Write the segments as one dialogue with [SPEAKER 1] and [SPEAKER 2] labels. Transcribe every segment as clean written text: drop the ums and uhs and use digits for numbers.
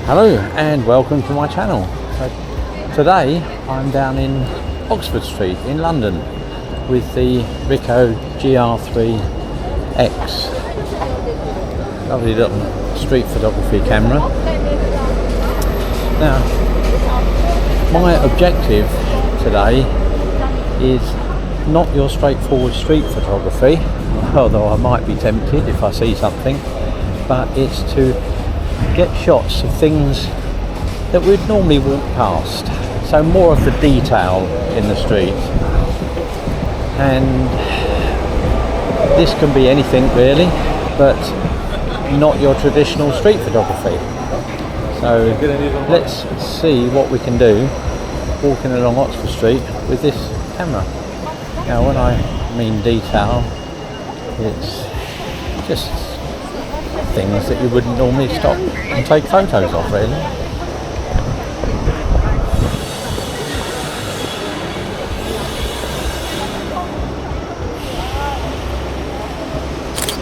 [SPEAKER 1] Hello and welcome to my channel. So today I'm down in Oxford Street in London with the Ricoh GRiiix. Lovely little street photography camera. Now my objective today is not your straightforward street photography, although I might be tempted if I see something, but it's to get shots of things that we'd normally walk past, so more of the detail in the street. And this can be anything really, but not your traditional street photography. So let's see what we can do walking along Oxford Street with this camera. Now when I mean detail, it's just things that you wouldn't normally stop and take photos of, really.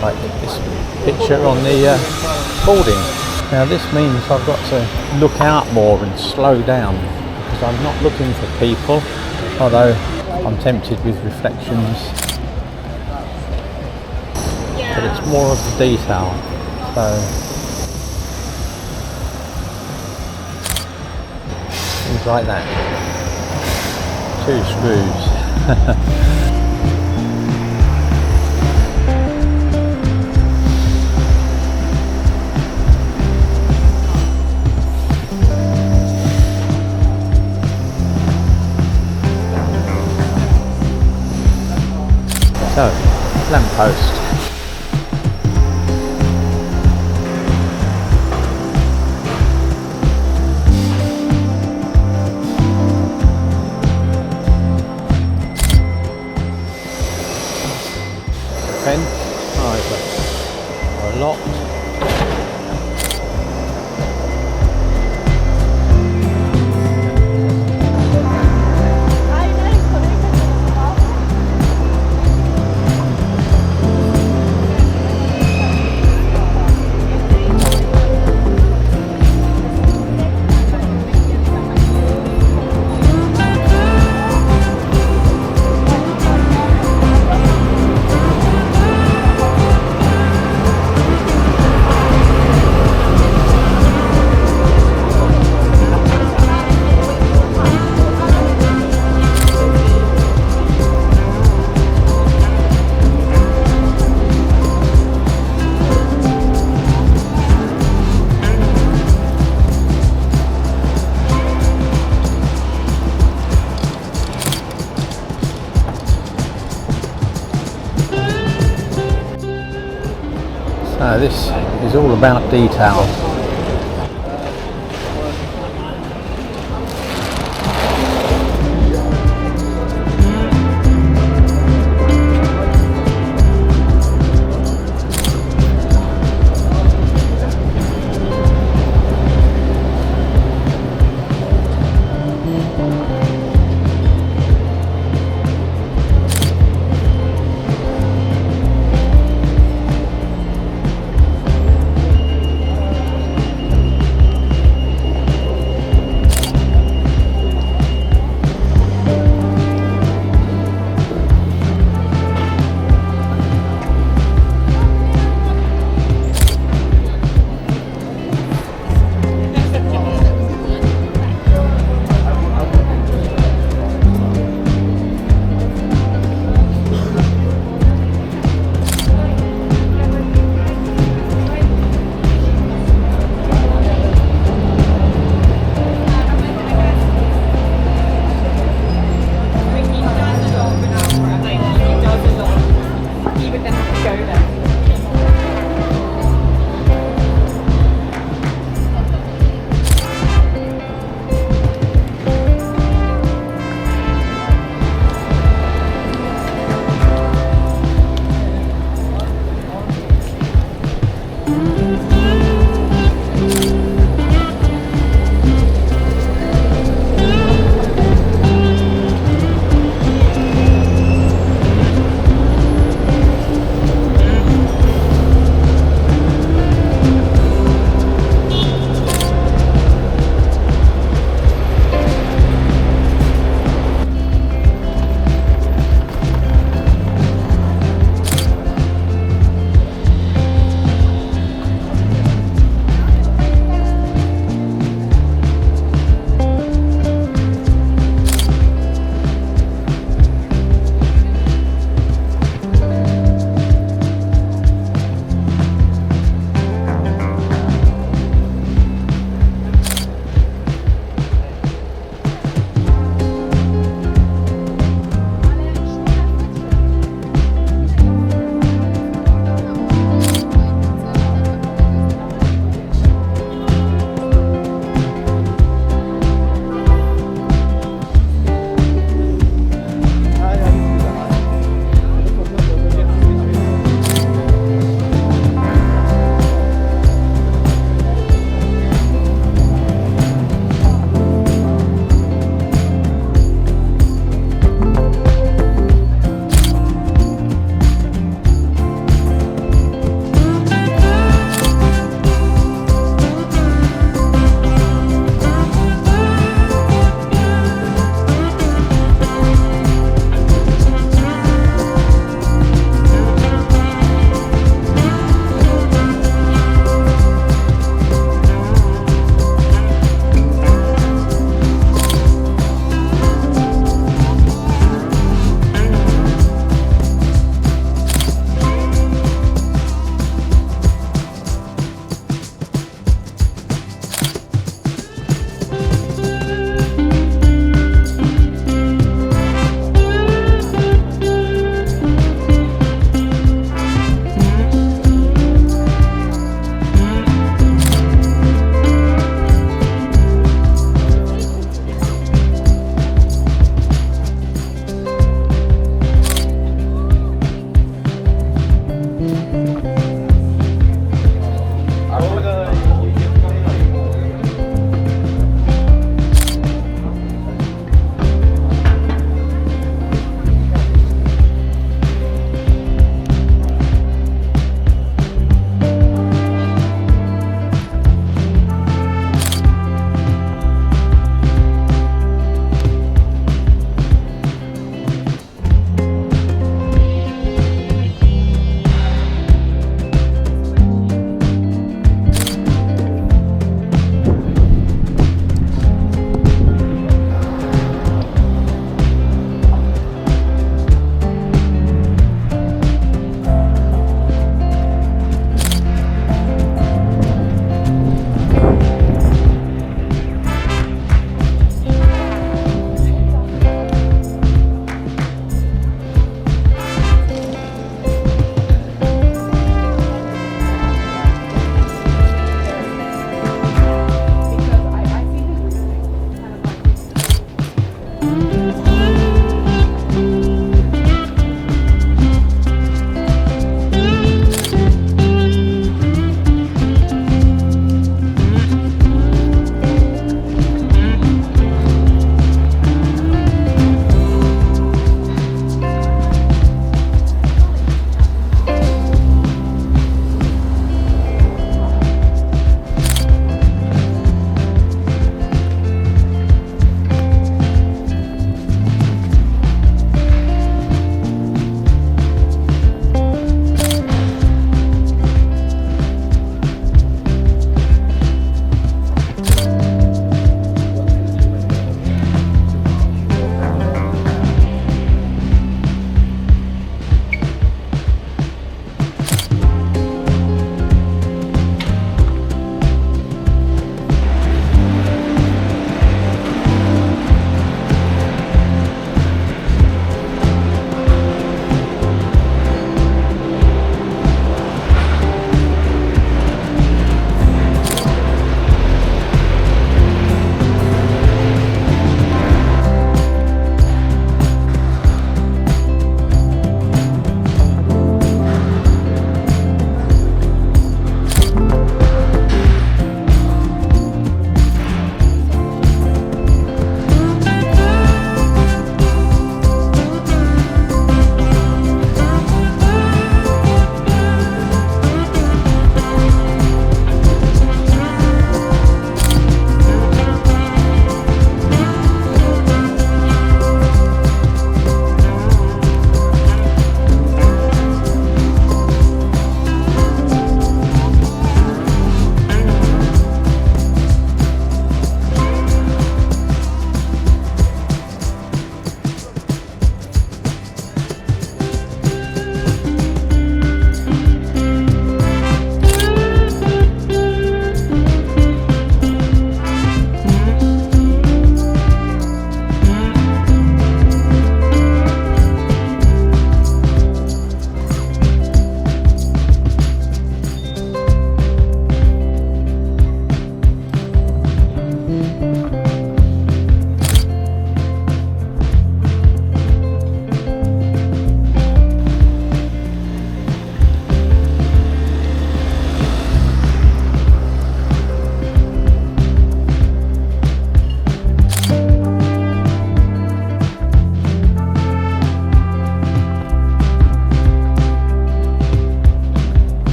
[SPEAKER 1] Like this picture on the boarding. Now this means I've got to look out more and slow down, because I'm not looking for people, although I'm tempted with reflections. But it's more of the detail. So things like that. 2 screws. So, lamppost. Pen. Oh, it's locked. This is all about detail.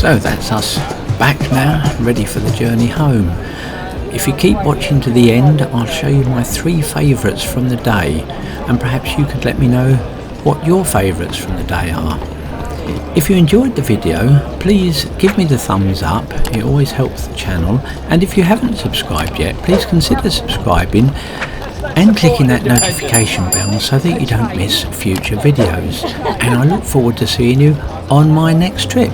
[SPEAKER 2] So that's us back now, ready for the journey home. If you keep watching to the end, I'll show you my 3 favourites from the day, and perhaps you could let me know what your favourites from the day are. If you enjoyed the video, please give me the thumbs up, it always helps the channel, and if you haven't subscribed yet, please consider subscribing and clicking that notification bell so that you don't miss future videos. And I look forward to seeing you on my next trip.